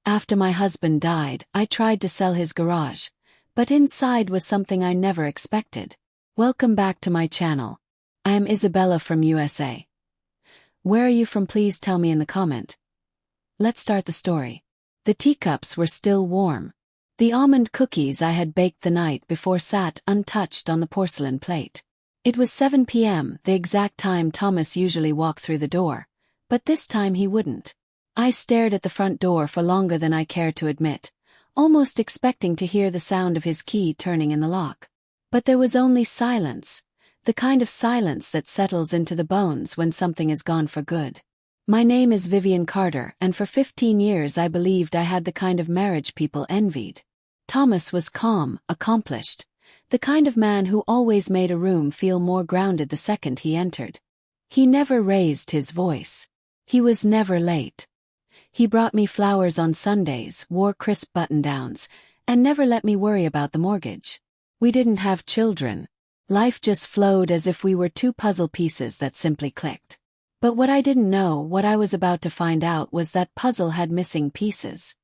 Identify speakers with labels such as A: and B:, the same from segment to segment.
A: After my husband died, I tried to sell his garage, but inside was something I never expected. Welcome back to my channel. I am Isabella from USA. Where are you from? Please tell me in the comment. Let's start the story. The teacups were still warm. The almond cookies I had baked the night before sat untouched on the porcelain plate. It was 7 p.m., the exact time Thomas usually walked through the door, but this time he wouldn't. I stared at the front door for longer than I cared to admit, almost expecting to hear the sound of his key turning in the lock. But there was only silence, the kind of silence that settles into the bones when something is gone for good. My name is Vivian Carter, and for 15 years I believed I had the kind of marriage people envied. Thomas was calm, accomplished, the kind of man who always made a room feel more grounded the second he entered. He never raised his voice. He was never late. He brought me flowers on Sundays, wore crisp button-downs, and never let me worry about the mortgage. We didn't have children. Life just flowed as if we were two puzzle pieces that simply clicked. But what I didn't know, what I was about to find out, was that puzzle had missing pieces.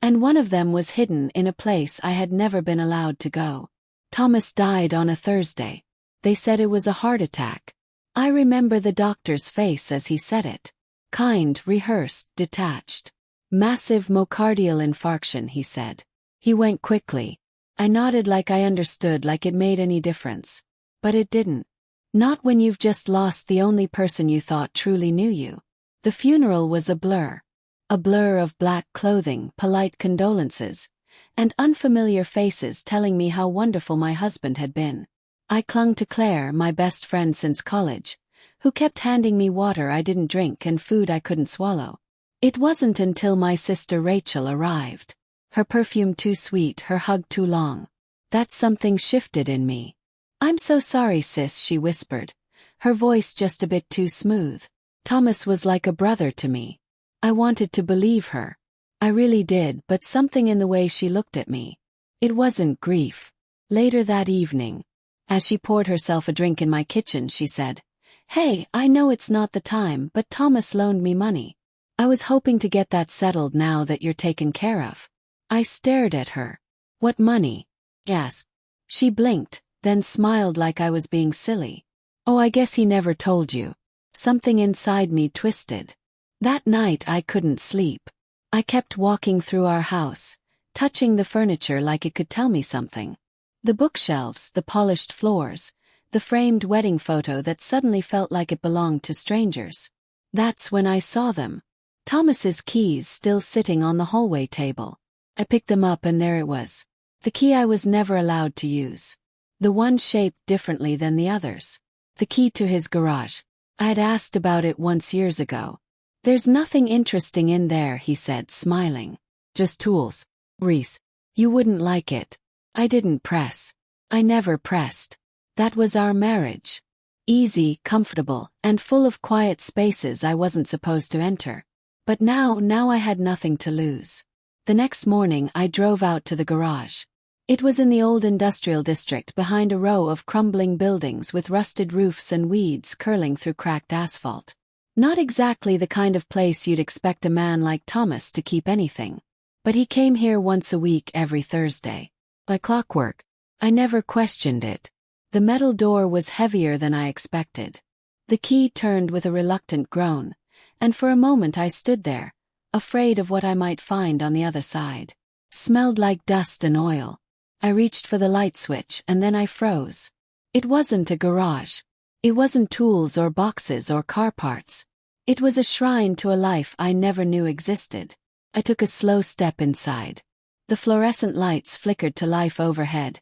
A: And one of them was hidden in a place I had never been allowed to go. Thomas died on a Thursday. They said it was a heart attack. I remember the doctor's face as he said it. Kind, rehearsed, detached. Massive myocardial infarction, he said. He went quickly. I nodded like I understood, like it made any difference. But it didn't. Not when you've just lost the only person you thought truly knew you. The funeral was a blur. A blur of black clothing, polite condolences, and unfamiliar faces telling me how wonderful my husband had been. I clung to Claire, my best friend since college, who kept handing me water I didn't drink and food I couldn't swallow. It wasn't until my sister Rachel arrived. Her perfume too sweet, her hug too long. That something shifted in me. "I'm so sorry, sis," she whispered, her voice just a bit too smooth. Thomas was like a brother to me. I wanted to believe her. I really did, but something in the way she looked at me. It wasn't grief. Later that evening, as she poured herself a drink in my kitchen, she said, "Hey, I know it's not the time, but Thomas loaned me money. I was hoping to get that settled now that you're taken care of." I stared at her. "What money?" "Yes." She blinked, then smiled like I was being silly. "Oh, I guess he never told you." Something inside me twisted. That night I couldn't sleep. I kept walking through our house, touching the furniture like it could tell me something. The bookshelves, the polished floors, the framed wedding photo that suddenly felt like it belonged to strangers. That's when I saw them. Thomas's keys still sitting on the hallway table. I picked them up and there it was. The key I was never allowed to use. The one shaped differently than the others. The key to his garage. I had asked about it once years ago. "There's nothing interesting in there," he said, smiling. "Just tools. Reese, you wouldn't like it." I didn't press. I never pressed. That was our marriage. Easy, comfortable, and full of quiet spaces I wasn't supposed to enter. But now I had nothing to lose. The next morning I drove out to the garage. It was in the old industrial district behind a row of crumbling buildings with rusted roofs and weeds curling through cracked asphalt. Not exactly the kind of place you'd expect a man like Thomas to keep anything. But he came here once a week every Thursday. By clockwork. I never questioned it. The metal door was heavier than I expected. The key turned with a reluctant groan, and for a moment I stood there, afraid of what I might find on the other side. Smelled like dust and oil. I reached for the light switch and then I froze. It wasn't a garage. It wasn't tools or boxes or car parts. It was a shrine to a life I never knew existed. I took a slow step inside. The fluorescent lights flickered to life overhead,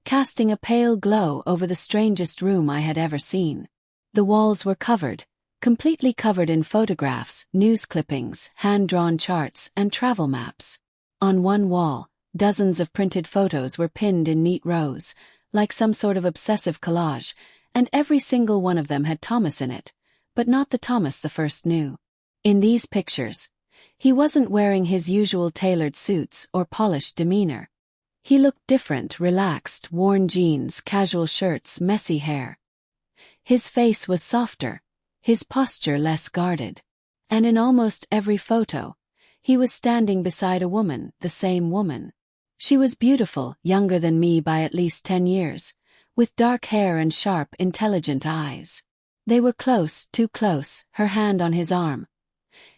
A: casting a pale glow over the strangest room I had ever seen. The walls were covered, completely covered in photographs, news clippings, hand-drawn charts, and travel maps. On one wall, dozens of printed photos were pinned in neat rows, like some sort of obsessive collage, and every single one of them had Thomas in it, but not the Thomas the first knew. In these pictures, he wasn't wearing his usual tailored suits or polished demeanor. He looked different, relaxed, worn jeans, casual shirts, messy hair. His face was softer, his posture less guarded. And in almost every photo, He was standing beside a woman, the same woman. She was beautiful, younger than me by at least 10 years, with dark hair and sharp, intelligent eyes. They were close, too close, her hand on his arm.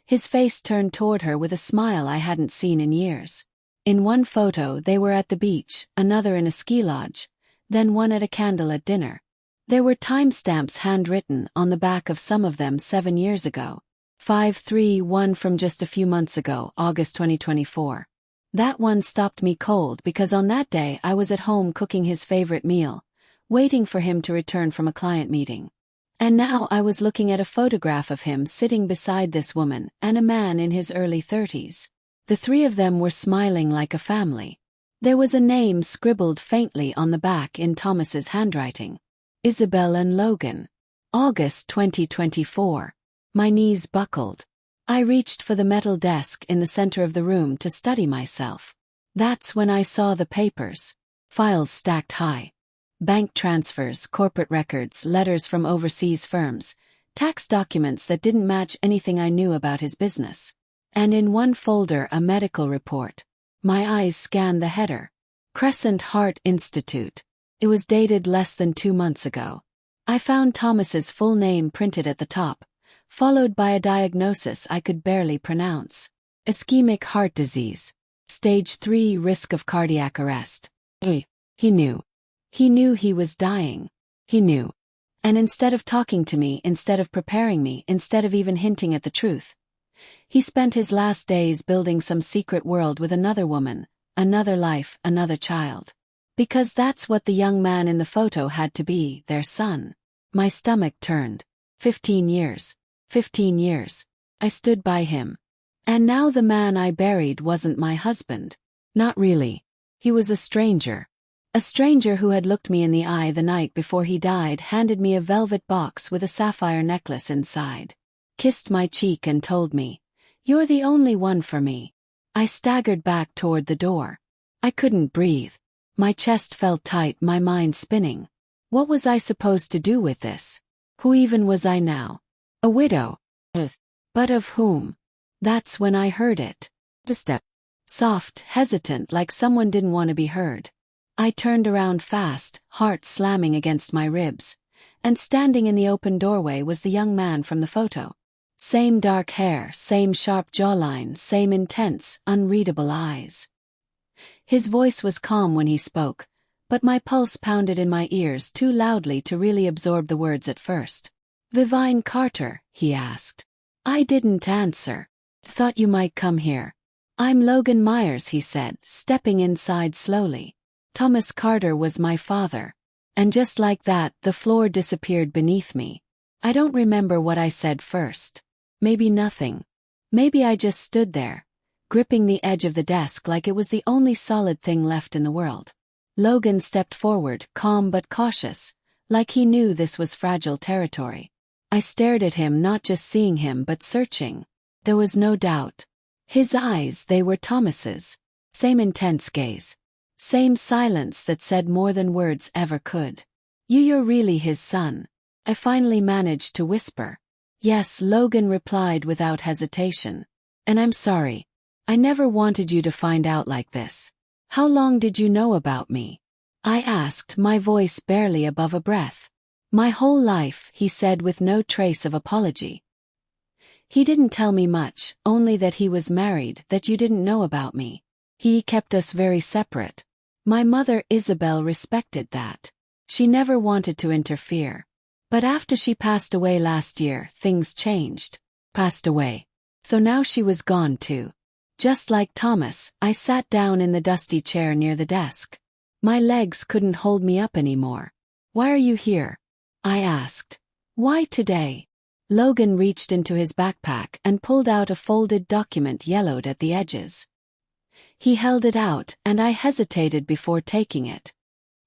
A: His face turned toward her with a smile I hadn't seen in years. In one photo they were at the beach, another in a ski lodge, then one at a candlelit dinner. There were timestamps handwritten on the back of some of them 7 years ago. 531 from just a few months ago, August 2024. That one stopped me cold because on that day I was at home cooking his favorite meal, waiting for him to return from a client meeting. And now I was looking at a photograph of him sitting beside this woman and a man in his early 30s. The three of them were smiling like a family. There was a name scribbled faintly on the back in Thomas's handwriting. Isabella and Logan. August 2024. My knees buckled. I reached for the metal desk in the center of the room to study myself. That's when I saw the papers. Files stacked high. Bank transfers, corporate records, letters from overseas firms, tax documents that didn't match anything I knew about his business. And in one folder a medical report. My eyes scanned the header. Crescent Heart Institute. It was dated less than 2 months ago. I found Thomas's full name printed at the top, followed by a diagnosis I could barely pronounce. Ischemic heart disease. Stage 3 risk of cardiac arrest. He knew. He knew he was dying. He knew. And instead of talking to me, instead of preparing me, instead of even hinting at the truth, he spent his last days building some secret world with another woman, another life, another child. Because that's what the young man in the photo had to be, their son. My stomach turned. 15 years. 15 years. I stood by him. And now the man I buried wasn't my husband. Not really. He was a stranger. A stranger who had looked me in the eye the night before he died, handed me a velvet box with a sapphire necklace inside. Kissed my cheek and told me, "You're the only one for me." I staggered back toward the door. I couldn't breathe. My chest felt tight, my mind spinning. What was I supposed to do with this? Who even was I now? A widow. But of whom? That's when I heard it. A step. Soft, hesitant, like someone didn't want to be heard. I turned around fast, heart slamming against my ribs, and standing in the open doorway was the young man from the photo. Same dark hair, same sharp jawline, same intense, unreadable eyes. His voice was calm when he spoke, but my pulse pounded in my ears too loudly to really absorb the words at first. "Vivine Carter?" he asked. I didn't answer. "Thought you might come here." "I'm Logan Myers," he said, stepping inside slowly. Thomas Carter was my father. And just like that, the floor disappeared beneath me. I don't remember what I said first. Maybe nothing. Maybe I just stood there, gripping the edge of the desk like it was the only solid thing left in the world. Logan stepped forward, calm but cautious, like he knew this was fragile territory. I stared at him, not just seeing him but searching. There was no doubt. His eyes, they were Thomas's. Same intense gaze. Same silence that said more than words ever could. "You're really his son?" I finally managed to whisper. "Yes," Logan replied without hesitation. "And I'm sorry. I never wanted you to find out like this." "How long did you know about me?" I asked, my voice barely above a breath. "My whole life," he said with no trace of apology. "He didn't tell me much, only that he was married, that you didn't know about me. He kept us very separate. My mother, Isabel, respected that. She never wanted to interfere. But after she passed away last year, things changed." Passed away. So now she was gone too. Just like Thomas, I sat down in the dusty chair near the desk. My legs couldn't hold me up anymore. "Why are you here?" I asked. "Why today?" Logan reached into his backpack and pulled out a folded document yellowed at the edges. He held it out, and I hesitated before taking it.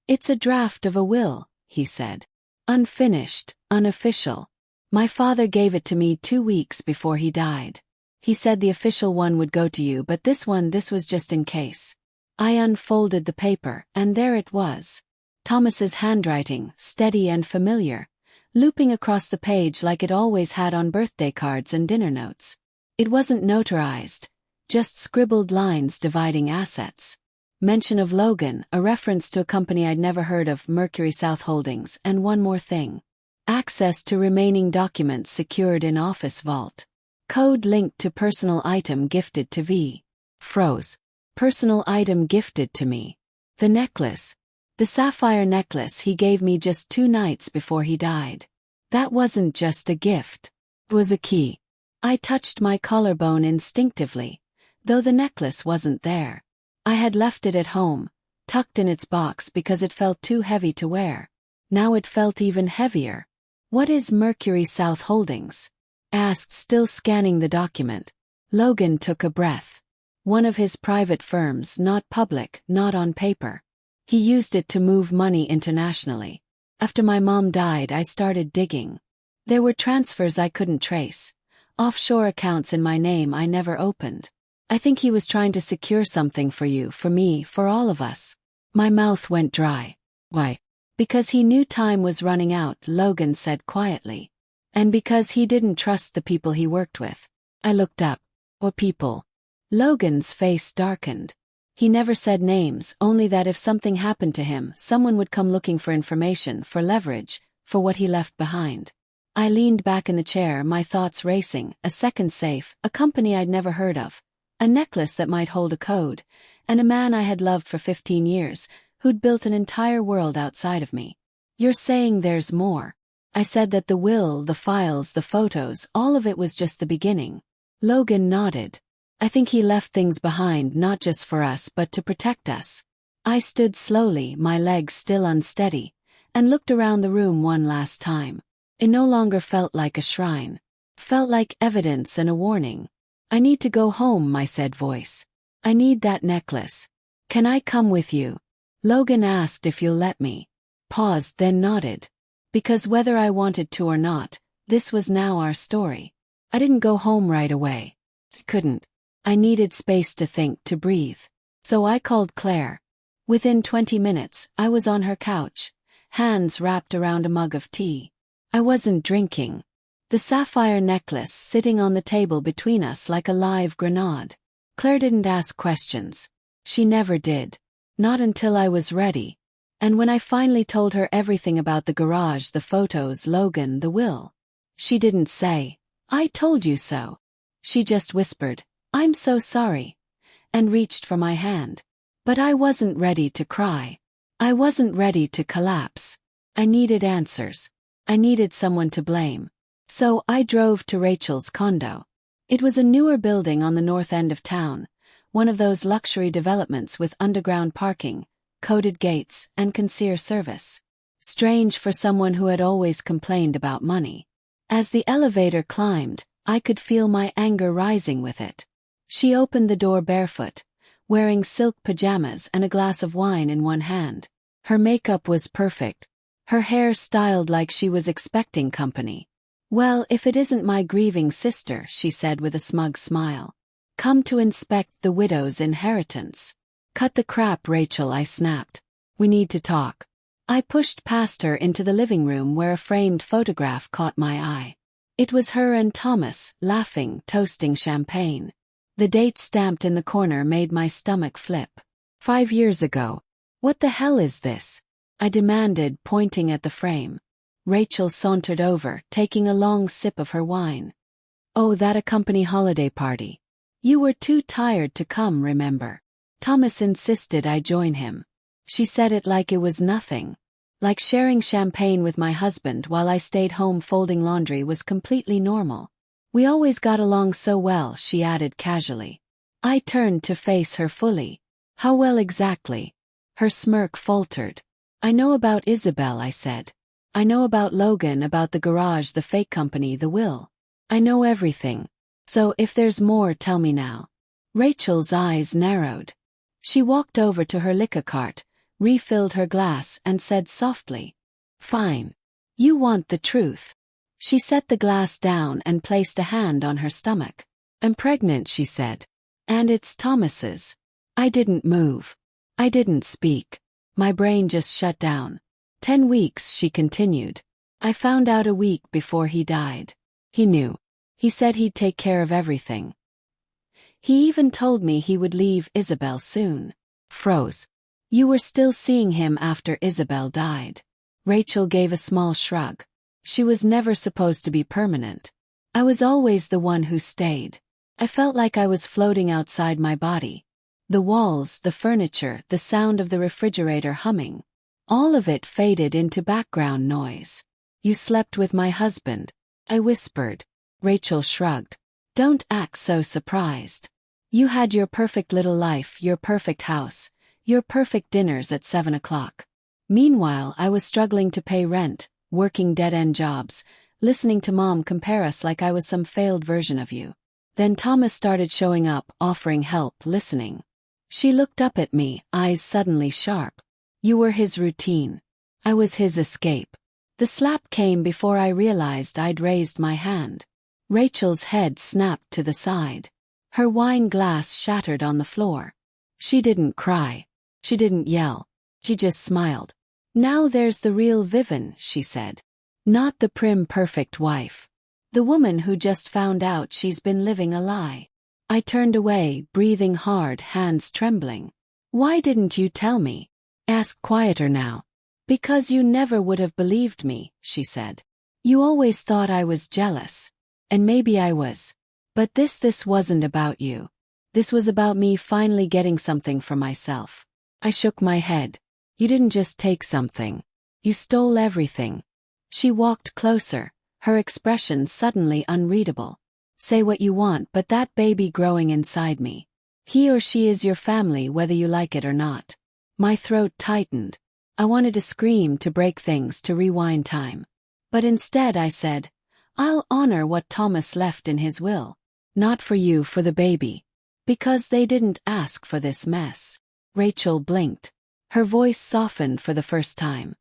A: "It's a draft of a will," he said. "Unfinished, unofficial. My father gave it to me 2 weeks before he died. He said the official one would go to you, but this was just in case." I unfolded the paper, and there it was. Thomas's handwriting, steady and familiar, looping across the page like it always had on birthday cards and dinner notes. It wasn't notarized, Just scribbled lines dividing assets. Mention of Logan, a reference to a company I'd never heard of, Mercury South Holdings, and one more thing. Access to remaining documents secured in office vault. Code linked to personal item gifted to V. Froze. Personal item gifted to me. The necklace. The sapphire necklace he gave me just 2 nights before he died. That wasn't just a gift. It was a key. I touched my collarbone instinctively, though the necklace wasn't there. I had left it at home, tucked in its box because it felt too heavy to wear. Now it felt even heavier. What is Mercury South Holdings? Asked, still scanning the document. Logan took a breath. One of his private firms, not public, not on paper. He used it to move money internationally. After my mom died, I started digging. There were transfers I couldn't trace. Offshore accounts in my name I never opened. I think he was trying to secure something for you, for me, for all of us. My mouth went dry. Why? Because he knew time was running out, Logan said quietly. And because he didn't trust the people he worked with. I looked up. What people? Logan's face darkened. He never said names, only that if something happened to him, someone would come looking for information, for leverage, for what he left behind. I leaned back in the chair, my thoughts racing. A second safe, a company I'd never heard of, a necklace that might hold a code, and a man I had loved for 15 years, who'd built an entire world outside of me. You're saying there's more? I said that the will, the files, the photos, all of it was just the beginning. Logan nodded. I think he left things behind not just for us but to protect us. I stood slowly, my legs still unsteady, and looked around the room one last time. It no longer felt like a shrine. Felt like evidence and a warning. I need to go home, my said voice. I need that necklace. Can I come with you? Logan asked if you'll let me. Paused, then nodded. Because whether I wanted to or not, this was now our story. I didn't go home right away. Couldn't. I needed space to think, to breathe. So I called Claire. Within 20 minutes, I was on her couch, hands wrapped around a mug of tea. I wasn't drinking. The sapphire necklace sitting on the table between us like a live grenade. Claire didn't ask questions. She never did. Not until I was ready. And when I finally told her everything about the garage, the photos, Logan, the will. She didn't say, "I told you so." She just whispered, "I'm so sorry," and reached for my hand. But I wasn't ready to cry. I wasn't ready to collapse. I needed answers. I needed someone to blame. So I drove to Rachel's condo. It was a newer building on the north end of town, one of those luxury developments with underground parking, coded gates, and concierge service. Strange for someone who had always complained about money. As the elevator climbed, I could feel my anger rising with it. She opened the door barefoot, wearing silk pajamas and a glass of wine in one hand. Her makeup was perfect. Her hair styled like she was expecting company. "Well, if it isn't my grieving sister," she said with a smug smile. "Come to inspect the widow's inheritance." "Cut the crap, Rachel," I snapped. "We need to talk." I pushed past her into the living room where a framed photograph caught my eye. It was her and Thomas, laughing, toasting champagne. The date stamped in the corner made my stomach flip. 5 years ago. What the hell is this? I demanded, pointing at the frame. Rachel sauntered over, taking a long sip of her wine. "Oh, that a company holiday party. You were too tired to come, remember?" Thomas insisted I join him. She said it like it was nothing. Like sharing champagne with my husband while I stayed home folding laundry was completely normal. "We always got along so well," she added casually. I turned to face her fully. "How well exactly?" Her smirk faltered. "I know about Isabel," I said. "I know about Logan, about the garage, the fake company, the will. I know everything. So if there's more, tell me now." Rachel's eyes narrowed. She walked over to her liquor cart, refilled her glass, and said softly, "Fine. You want the truth." She set the glass down and placed a hand on her stomach. "I'm pregnant," she said. "And it's Thomas's." I didn't move. I didn't speak. My brain just shut down. 10 weeks, she continued. "I found out a week before he died. He knew. He said he'd take care of everything. He even told me he would leave Isabel soon. Froze. You were still seeing him after Isabel died. Rachel gave a small shrug. She was never supposed to be permanent. I was always the one who stayed. I felt like I was floating outside my body. The walls, the furniture, the sound of the refrigerator humming. All of it faded into background noise. You slept with my husband, I whispered. Rachel shrugged. Don't act so surprised. You had your perfect little life, your perfect house, your perfect dinners at 7 o'clock. Meanwhile, I was struggling to pay rent, working dead-end jobs, listening to Mom compare us like I was some failed version of you. Then Thomas started showing up, offering help, listening. She looked up at me, eyes suddenly sharp. You were his routine. I was his escape. The slap came before I realized I'd raised my hand. Rachel's head snapped to the side. Her wine glass shattered on the floor. She didn't cry. She didn't yell. She just smiled. Now there's the real Vivian, she said. Not the prim perfect wife. The woman who just found out she's been living a lie. I turned away, breathing hard, hands trembling. Why didn't you tell me? Ask quieter now. Because you never would have believed me, she said. You always thought I was jealous. And maybe I was. But this wasn't about you. This was about me finally getting something for myself. I shook my head. You didn't just take something. You stole everything. She walked closer, her expression suddenly unreadable. Say what you want, but that baby growing inside me. He or she is your family whether you like it or not. My throat tightened. I wanted to scream, to break things, to rewind time. But instead I said, I'll honor what Thomas left in his will. Not for you, for the baby. Because they didn't ask for this mess. Rachel blinked. Her voice softened for the first time.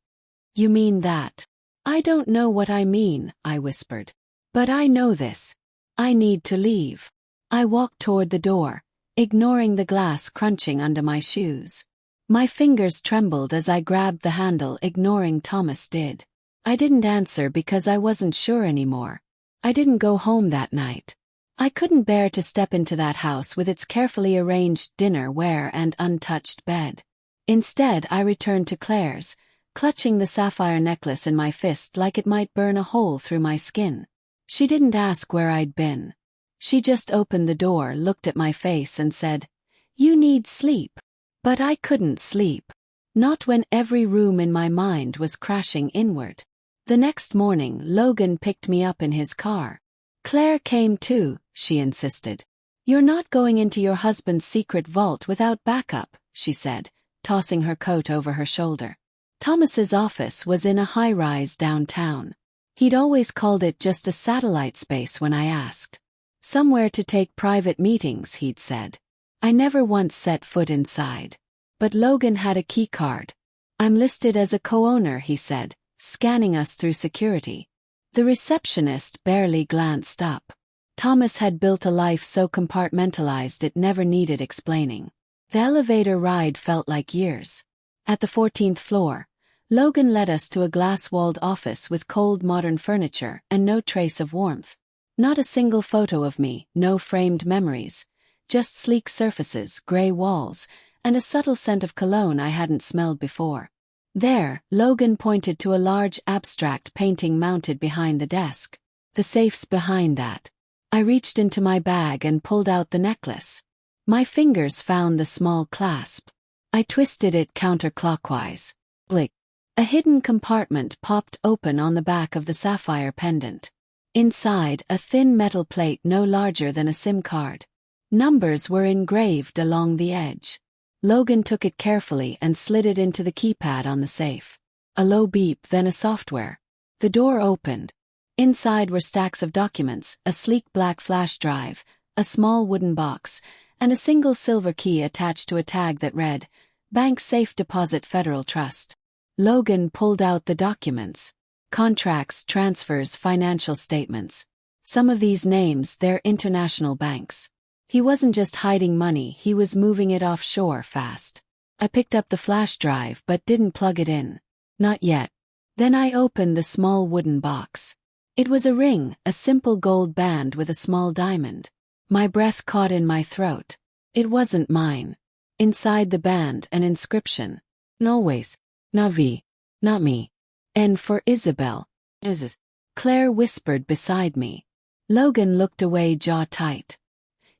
A: You mean that? I don't know what I mean, I whispered. But I know this. I need to leave. I walked toward the door, ignoring the glass crunching under my shoes. My fingers trembled as I grabbed the handle, ignoring Thomas did. I didn't answer because I wasn't sure anymore. I didn't go home that night. I couldn't bear to step into that house with its carefully arranged dinnerware and untouched bed. Instead, I returned to Claire's, clutching the sapphire necklace in my fist like it might burn a hole through my skin. She didn't ask where I'd been. She just opened the door, looked at my face and said, You need sleep. But I couldn't sleep. Not when every room in my mind was crashing inward. The next morning, Logan picked me up in his car. Claire came too, she insisted. You're not going into your husband's secret vault without backup, she said, tossing her coat over her shoulder. Thomas's office was in a high-rise downtown. He'd always called it just a satellite space when I asked. Somewhere to take private meetings, he'd said. I never once set foot inside. But Logan had a key card. I'm listed as a co-owner, he said, scanning us through security. The receptionist barely glanced up. Thomas had built a life so compartmentalized it never needed explaining. The elevator ride felt like years. At the 14th floor, Logan led us to a glass-walled office with cold modern furniture and no trace of warmth. Not a single photo of me, no framed memories. Just sleek surfaces, gray walls, and a subtle scent of cologne I hadn't smelled before. There, Logan pointed to a large abstract painting mounted behind the desk. The safe's behind that. I reached into my bag and pulled out the necklace. My fingers found the small clasp. I twisted it counterclockwise. Blick. A hidden compartment popped open on the back of the sapphire pendant. Inside, a thin metal plate no larger than a SIM card. Numbers were engraved along the edge. Logan took it carefully and slid it into the keypad on the safe. A low beep, then a software. The door opened. Inside were stacks of documents, a sleek black flash drive, a small wooden box, and a single silver key attached to a tag that read, Bank Safe Deposit Federal Trust. Logan pulled out the documents. Contracts, transfers, financial statements. Some of these names, they're international banks. He wasn't just hiding money, he was moving it offshore fast. I picked up the flash drive but didn't plug it in. Not yet. Then I opened the small wooden box. It was a ring, a simple gold band with a small diamond. My breath caught in my throat. It wasn't mine. Inside the band, an inscription. Always. Navi. Not me. N for Isabel. Is. Claire whispered beside me. Logan looked away, jaw tight.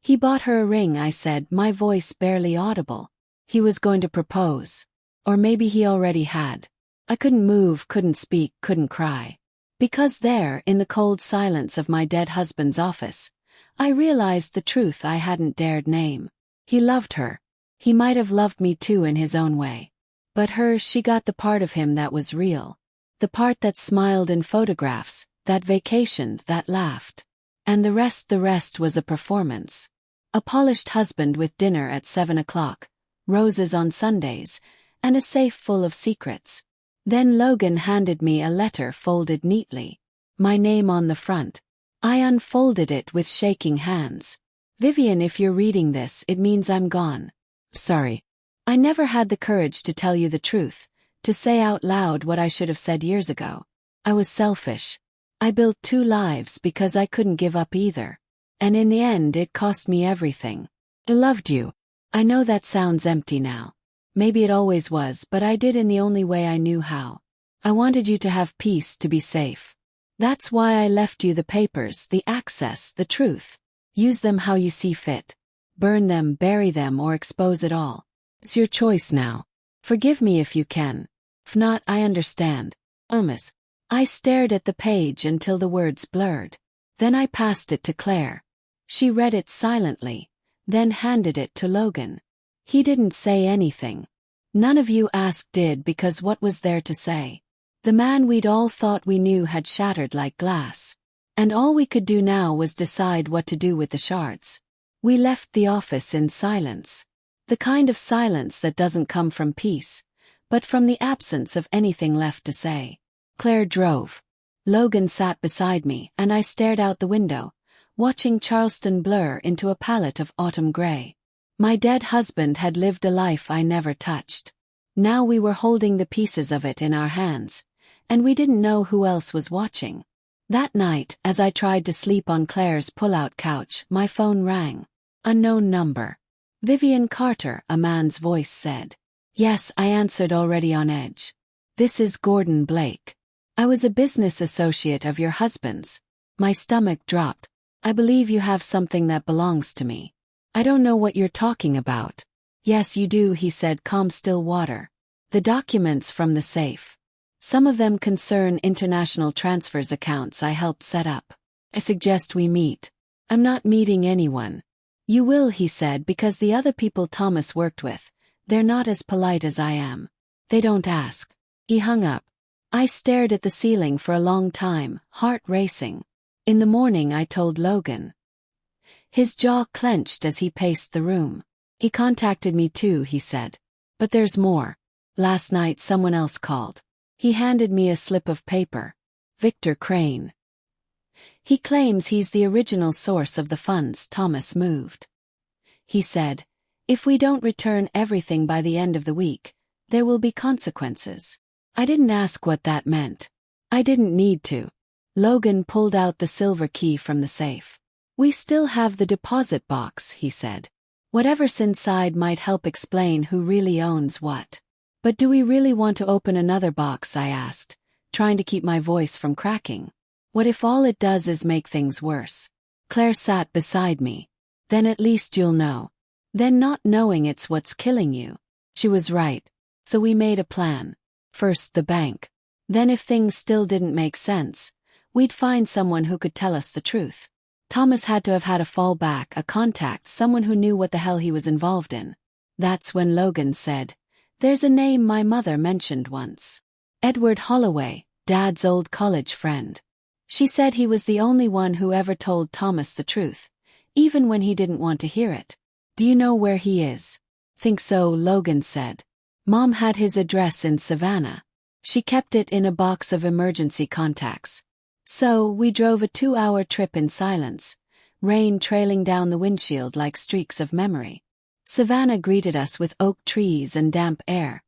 A: He bought her a ring, I said, my voice barely audible. He was going to propose. Or maybe he already had. I couldn't move, couldn't speak, couldn't cry. Because there, in the cold silence of my dead husband's office, I realized the truth I hadn't dared name. He loved her. He might have loved me too in his own way. But she got the part of him that was real. The part that smiled in photographs, that vacationed, that laughed. And the rest was a performance. A polished husband with dinner at 7 o'clock, roses on Sundays, and a safe full of secrets. Then Logan handed me a letter folded neatly. My name on the front. I unfolded it with shaking hands. Vivian, if you're reading this, it means I'm gone. Sorry. I never had the courage to tell you the truth, to say out loud what I should have said years ago. I was selfish. I built 2 lives because I couldn't give up either. And in the end it cost me everything. I loved you. I know that sounds empty now. Maybe it always was, but I did in the only way I knew how. I wanted you to have peace, to be safe. That's why I left you the papers, the access, the truth. Use them how you see fit. Burn them, bury them, or expose it all. It's your choice now. Forgive me if you can. If not, I understand. Miss. I stared at the page until the words blurred. Then I passed it to Claire. She read it silently, then handed it to Logan. He didn't say anything. None of you asked did, because what was there to say? The man we'd all thought we knew had shattered like glass. And all we could do now was decide what to do with the shards. We left the office in silence. The kind of silence that doesn't come from peace, but from the absence of anything left to say. Claire drove. Logan sat beside me, and I stared out the window, watching Charleston blur into a palette of autumn gray. My dead husband had lived a life I never touched. Now we were holding the pieces of it in our hands, and we didn't know who else was watching. That night, as I tried to sleep on Claire's pull-out couch, my phone rang. Unknown number. Vivian Carter, a man's voice said. Yes, I answered, already on edge. This is Gordon Blake. I was a business associate of your husband's. My stomach dropped. I believe you have something that belongs to me. I don't know what you're talking about. Yes, you do, he said, calm, still water. The documents from the safe. Some of them concern international transfers accounts I helped set up. I suggest we meet. I'm not meeting anyone. You will, he said, because the other people Thomas worked with, they're not as polite as I am. They don't ask. He hung up. I stared at the ceiling for a long time, heart racing. In the morning I told Logan. His jaw clenched as he paced the room. He contacted me too, he said. But there's more. Last night someone else called. He handed me a slip of paper. Victor Crane. He claims he's the original source of the funds Thomas moved. He said, if we don't return everything by the end of the week, there will be consequences. I didn't ask what that meant. I didn't need to. Logan pulled out the silver key from the safe. We still have the deposit box, he said. Whatever's inside might help explain who really owns what. But do we really want to open another box, I asked, trying to keep my voice from cracking. What if all it does is make things worse? Claire sat beside me. Then at least you'll know. Then not knowing it's what's killing you. She was right. So we made a plan. First the bank. Then if things still didn't make sense, we'd find someone who could tell us the truth. Thomas had to have had a fallback, a contact, someone who knew what the hell he was involved in. That's when Logan said, there's a name my mother mentioned once. Edward Holloway, Dad's old college friend. She said he was the only one who ever told Thomas the truth, even when he didn't want to hear it. Do you know where he is? Think so, Logan said. Mom had his address in Savannah. She kept it in a box of emergency contacts. So, we drove a 2-hour trip in silence, rain trailing down the windshield like streaks of memory. Savannah greeted us with oak trees and damp air,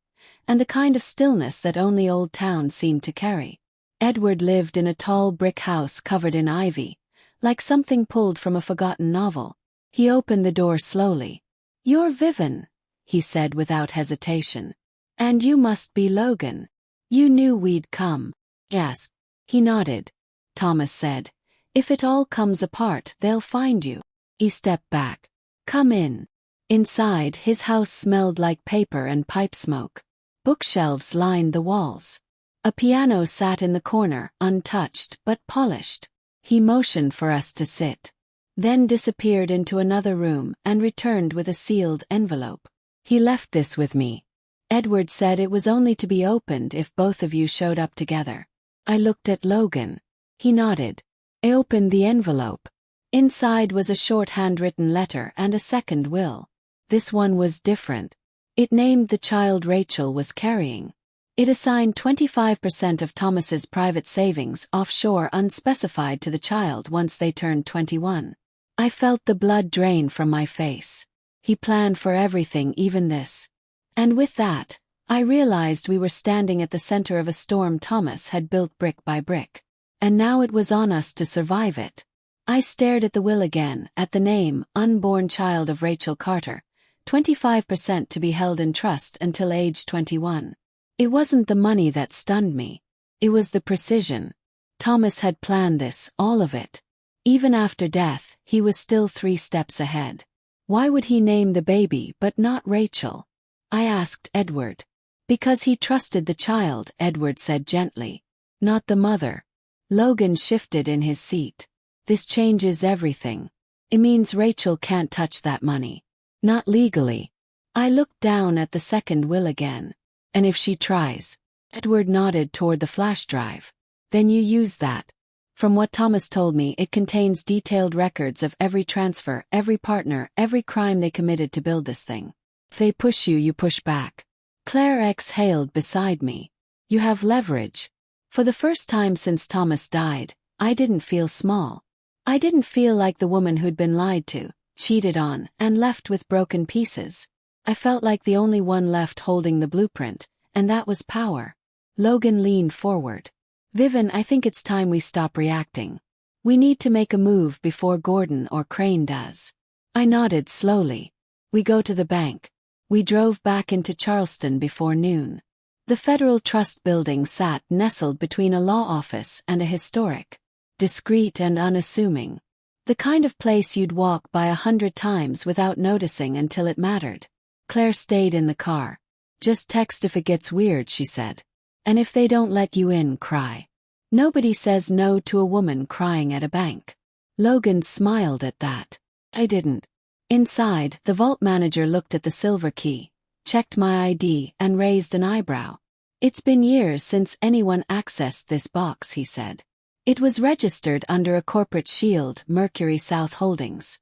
A: and the kind of stillness that only Old Town seemed to carry. Edward lived in a tall brick house covered in ivy, like something pulled from a forgotten novel. He opened the door slowly. "You're Vivian," he said without hesitation. "And you must be Logan. You knew we'd come." "Yes." He nodded. Thomas said, "If it all comes apart, they'll find you." He stepped back. "Come in." Inside, his house smelled like paper and pipe smoke. Bookshelves lined the walls. A piano sat in the corner, untouched but polished. He motioned for us to sit, then disappeared into another room and returned with a sealed envelope. "He left this with me. Edward said it was only to be opened if both of you showed up together." I looked at Logan. He nodded. I opened the envelope. Inside was a short handwritten letter and a second will. This one was different. It named the child Rachel was carrying. It assigned 25% of Thomas's private savings offshore unspecified to the child once they turned 21. I felt the blood drain from my face. He planned for everything, even this. And with that, I realized we were standing at the center of a storm Thomas had built brick by brick. And now it was on us to survive it. I stared at the will again, at the name, unborn child of Rachel Carter, 25% to be held in trust until age 21. It wasn't the money that stunned me. It was the precision. Thomas had planned this, all of it. Even after death, he was still 3 steps ahead. Why would he name the baby but not Rachel? I asked Edward. "Because he trusted the child," Edward said gently. "Not the mother." Logan shifted in his seat. "This changes everything. It means Rachel can't touch that money. Not legally." I looked down at the second will again. "And if she tries?" Edward nodded toward the flash drive. "Then you use that. From what Thomas told me, it contains detailed records of every transfer, every partner, every crime they committed to build this thing. If they push you, you push back." Claire exhaled beside me. "You have leverage." For the first time since Thomas died, I didn't feel small. I didn't feel like the woman who'd been lied to, cheated on, and left with broken pieces. I felt like the only one left holding the blueprint, and that was power. Logan leaned forward. "Vivian, I think it's time we stop reacting. We need to make a move before Gordon or Crane does." I nodded slowly. "We go to the bank." We drove back into Charleston before noon. The Federal Trust Building sat nestled between a law office and a historic. Discreet and unassuming. The kind of place you'd walk by 100 times without noticing until it mattered. Claire stayed in the car. "Just text if it gets weird," she said. "And if they don't let you in, cry." Nobody says no to a woman crying at a bank. Logan smiled at that. I didn't. Inside, the vault manager looked at the silver key, checked my ID, and raised an eyebrow. "It's been years since anyone accessed this box," he said. "It was registered under a corporate shield, Mercury South Holdings."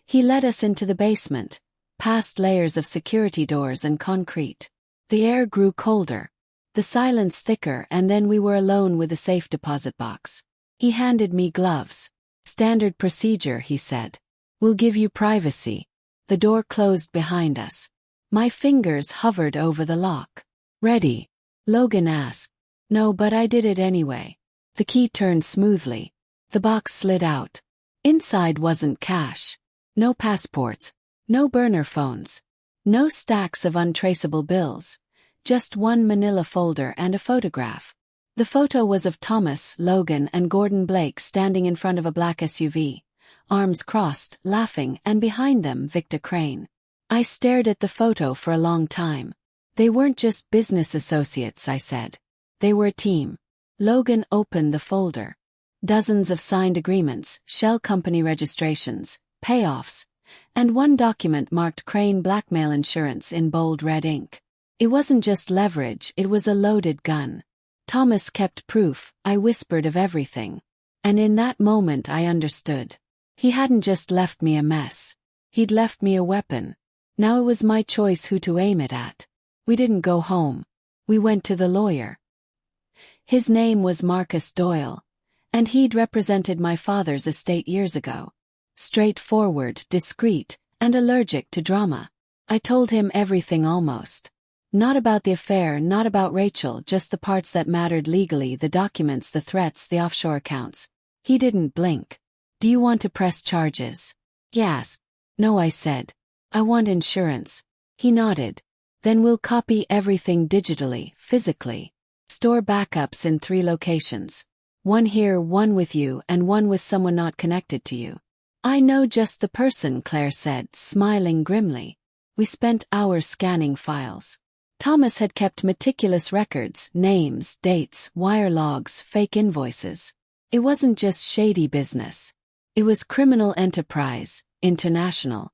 A: He led us into the basement, past layers of security doors and concrete. The air grew colder, the silence thicker, and then we were alone with the safe deposit box. He handed me gloves. "Standard procedure," he said. "We'll give you privacy." The door closed behind us. My fingers hovered over the lock. "Ready?" Logan asked. "No, but I did it anyway." The key turned smoothly. The box slid out. Inside wasn't cash. No passports. No burner phones. No stacks of untraceable bills. Just one manila folder and a photograph. The photo was of Thomas, Logan, and Gordon Blake standing in front of a black SUV, arms crossed, laughing, and behind them Victor Crane. I stared at the photo for a long time. "They weren't just business associates," I said. "They were a team." Logan opened the folder. Dozens of signed agreements, shell company registrations, payoffs, and one document marked Crane Blackmail Insurance in bold red ink. It wasn't just leverage, it was a loaded gun. Thomas kept proof. I whispered of everything. And in that moment I understood. He hadn't just left me a mess. He'd left me a weapon. Now it was my choice who to aim it at. We didn't go home. We went to the lawyer. His name was Marcus Doyle, and he'd represented my father's estate years ago. Straightforward, discreet, and allergic to drama. I told him everything almost. Not about the affair, not about Rachel, just the parts that mattered legally, the documents, the threats, the offshore accounts. He didn't blink. "Do you want to press charges?" He asked. No, I said. I want insurance. He nodded. Then we'll copy everything digitally, physically. Store backups in 3 locations. One here, one with you, and one with someone not connected to you. I know just the person, Claire said, smiling grimly. We spent hours scanning files. Thomas had kept meticulous records, names, dates, wire logs, fake invoices. It wasn't just shady business. It was criminal enterprise, international.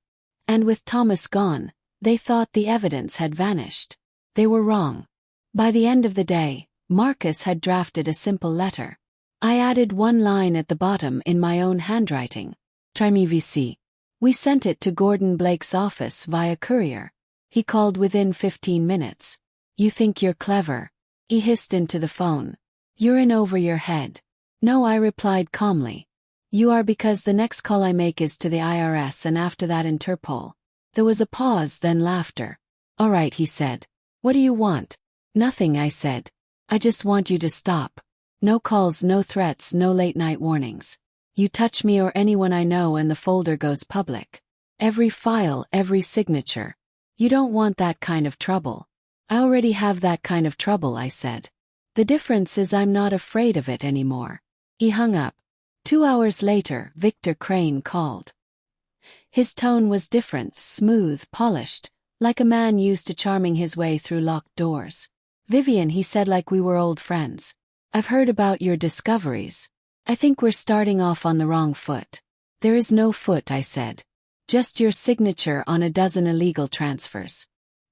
A: And with Thomas gone, they thought the evidence had vanished. They were wrong. By the end of the day, Marcus had drafted a simple letter. I added one line at the bottom in my own handwriting. Try me VC. We sent it to Gordon Blake's office via courier. He called within 15 minutes. You think you're clever? He hissed into the phone. You're in over your head. No, I replied calmly. You are, because the next call I make is to the IRS and after that Interpol. There was a pause, then laughter. All right, he said. What do you want? Nothing, I said. I just want you to stop. No calls, no threats, no late-night warnings. You touch me or anyone I know and the folder goes public. Every file, every signature. You don't want that kind of trouble. I already have that kind of trouble, I said. The difference is I'm not afraid of it anymore. He hung up. 2 hours later, Victor Crane called. His tone was different, smooth, polished, like a man used to charming his way through locked doors. Vivian, he said, like we were old friends. I've heard about your discoveries. I think we're starting off on the wrong foot. There is no foot, I said. Just your signature on a dozen illegal transfers.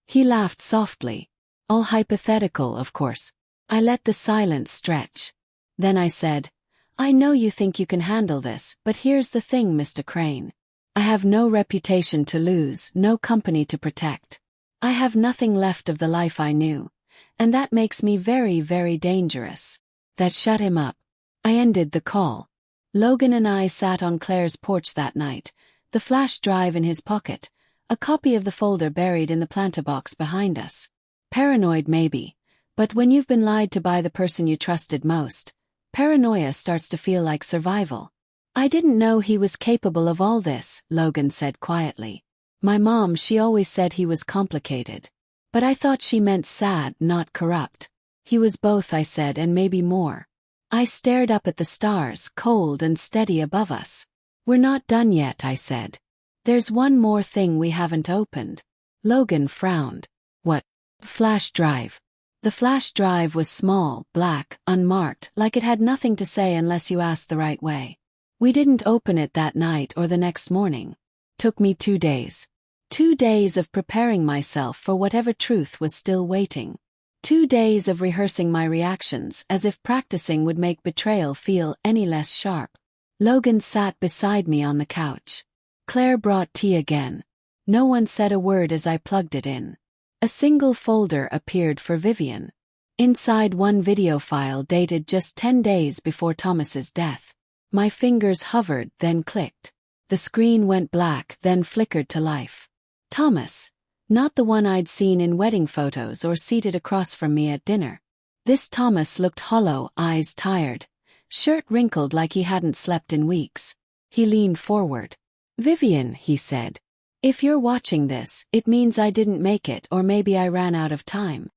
A: He laughed softly. All hypothetical, of course. I let the silence stretch. Then I said, I know you think you can handle this, but here's the thing, Mr. Crane. I have no reputation to lose, no company to protect. I have nothing left of the life I knew. And that makes me very, very dangerous. That shut him up. I ended the call. Logan and I sat on Claire's porch that night, the flash drive in his pocket, a copy of the folder buried in the planter box behind us. Paranoid maybe, but when you've been lied to by the person you trusted most, paranoia starts to feel like survival. I didn't know he was capable of all this, Logan said quietly. My mom, she always said he was complicated. But I thought she meant sad, not corrupt. He was both, I said, and maybe more. I stared up at the stars, cold and steady above us. We're not done yet, I said. There's one more thing we haven't opened. Logan frowned. What? Flash drive. The flash drive was small, black, unmarked, like it had nothing to say unless you asked the right way. We didn't open it that night or the next morning. Took me 2 days. 2 days of preparing myself for whatever truth was still waiting. 2 days of rehearsing my reactions as if practicing would make betrayal feel any less sharp. Logan sat beside me on the couch. Claire brought tea again. No one said a word as I plugged it in. A single folder appeared for Vivian. Inside, one video file dated just 10 days before Thomas's death. My fingers hovered, then clicked. The screen went black, then flickered to life. Thomas. Not the one I'd seen in wedding photos or seated across from me at dinner. This Thomas looked hollow, eyes tired, shirt wrinkled like he hadn't slept in weeks. He leaned forward. Vivian, he said. If you're watching this, it means I didn't make it, or maybe I ran out of time.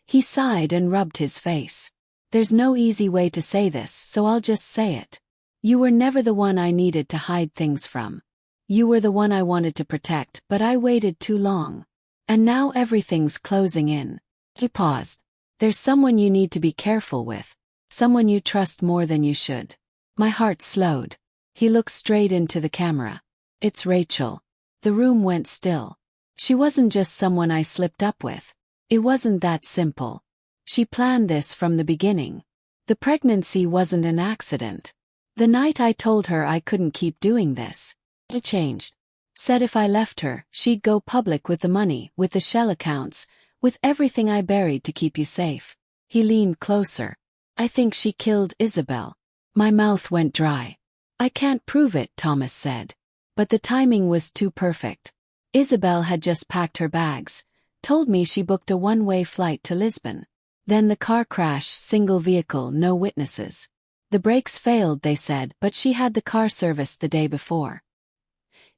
A: He sighed and rubbed his face. There's no easy way to say this, so I'll just say it. You were never the one I needed to hide things from. You were the one I wanted to protect, but I waited too long. And now everything's closing in. He paused. There's someone you need to be careful with. Someone you trust more than you should. My heart slowed. He looked straight into the camera. It's Rachel. The room went still. She wasn't just someone I slipped up with. It wasn't that simple. She planned this from the beginning. The pregnancy wasn't an accident. The night I told her I couldn't keep doing this, it changed. Said if I left her, she'd go public with the money, with the shell accounts, with everything I buried to keep you safe. He leaned closer. I think she killed Isabel. My mouth went dry. I can't prove it, Thomas said. But the timing was too perfect. Isabel had just packed her bags, told me she booked a one-way flight to Lisbon. Then the car crash, single vehicle, no witnesses. The brakes failed, they said, but she had the car serviced the day before.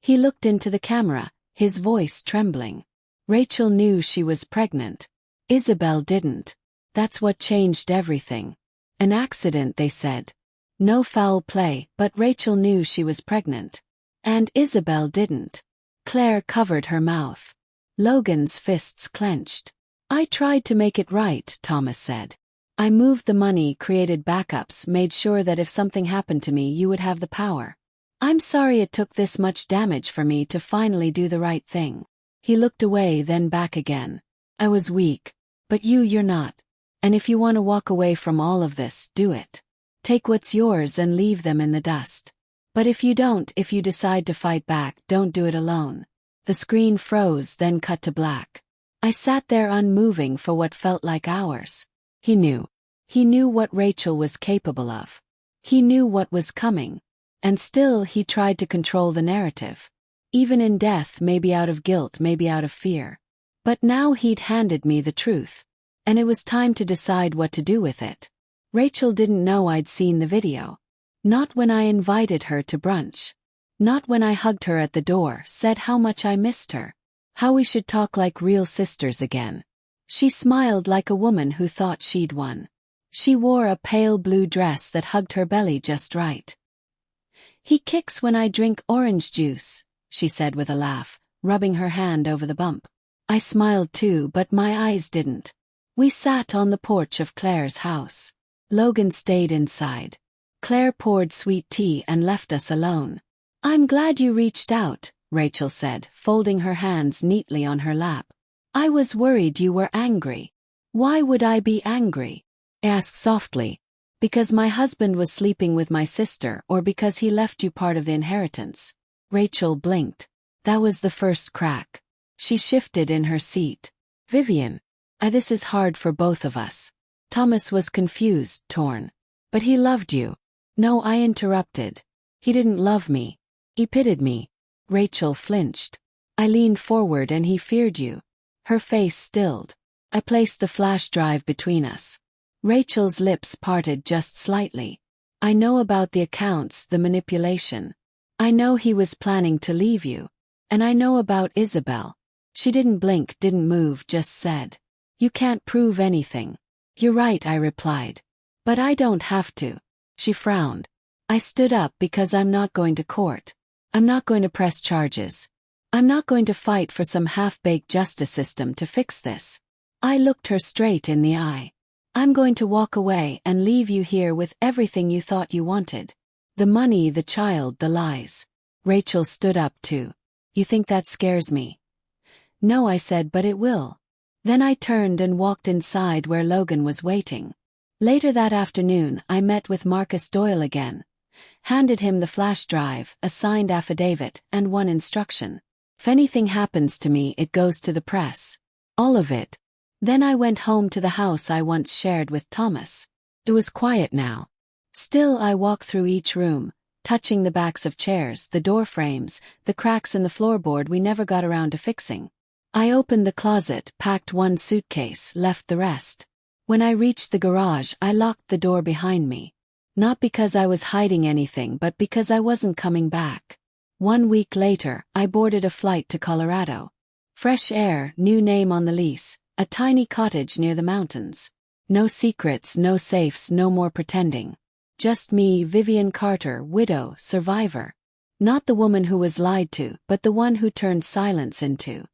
A: He looked into the camera, his voice trembling. Rachel knew she was pregnant. Isabel didn't. That's what changed everything. An accident, they said. No foul play, but Rachel knew she was pregnant. And Isabel didn't. Claire covered her mouth. Logan's fists clenched. I tried to make it right, Thomas said. I moved the money, created backups, made sure that if something happened to me you would have the power. I'm sorry it took this much damage for me to finally do the right thing. He looked away, then back again. I was weak. But you're not. And if you want to walk away from all of this, do it. Take what's yours and leave them in the dust. But if you don't, if you decide to fight back, don't do it alone. The screen froze, then cut to black. I sat there unmoving for what felt like hours. He knew. He knew what Rachel was capable of. He knew what was coming. And still he tried to control the narrative. Even in death, maybe out of guilt, maybe out of fear. But now he'd handed me the truth. And it was time to decide what to do with it. Rachel didn't know I'd seen the video. Not when I invited her to brunch. Not when I hugged her at the door, said how much I missed her. How we should talk like real sisters again. She smiled like a woman who thought she'd won. She wore a pale blue dress that hugged her belly just right. He kicks when I drink orange juice, she said with a laugh, rubbing her hand over the bump. I smiled too, but my eyes didn't. We sat on the porch of Claire's house. Logan stayed inside. Claire poured sweet tea and left us alone. I'm glad you reached out, Rachel said, folding her hands neatly on her lap. I was worried you were angry. Why would I be angry? I asked softly. Because my husband was sleeping with my sister, or because he left you part of the inheritance? Rachel blinked. That was the first crack. She shifted in her seat. Vivian. This is hard for both of us. Thomas was confused, torn. But he loved you. No, I interrupted. He didn't love me. He pitied me. Rachel flinched. I leaned forward and he feared you. Her face stilled. I placed the flash drive between us. Rachel's lips parted just slightly. I know about the accounts, the manipulation. I know he was planning to leave you. And I know about Isabel. She didn't blink, didn't move, just said. You can't prove anything. You're right, I replied. But I don't have to. She frowned. I stood up because I'm not going to court. I'm not going to press charges. I'm not going to fight for some half-baked justice system to fix this. I looked her straight in the eye. I'm going to walk away and leave you here with everything you thought you wanted. The money, the child, the lies. Rachel stood up too. You think that scares me? No, I said, but it will. Then I turned and walked inside where Logan was waiting. Later that afternoon, I met with Marcus Doyle again. Handed him the flash drive, a signed affidavit, and one instruction. If anything happens to me, it goes to the press. All of it. Then I went home to the house I once shared with Thomas. It was quiet now. Still, I walked through each room, touching the backs of chairs, the door frames, the cracks in the floorboard we never got around to fixing. I opened the closet, packed one suitcase, left the rest. When I reached the garage, I locked the door behind me. Not because I was hiding anything, but because I wasn't coming back. 1 week later, I boarded a flight to Colorado. Fresh air, new name on the lease. A tiny cottage near the mountains. No secrets, no safes, no more pretending. Just me, Vivian Carter, widow, survivor. Not the woman who was lied to, but the one who turned silence into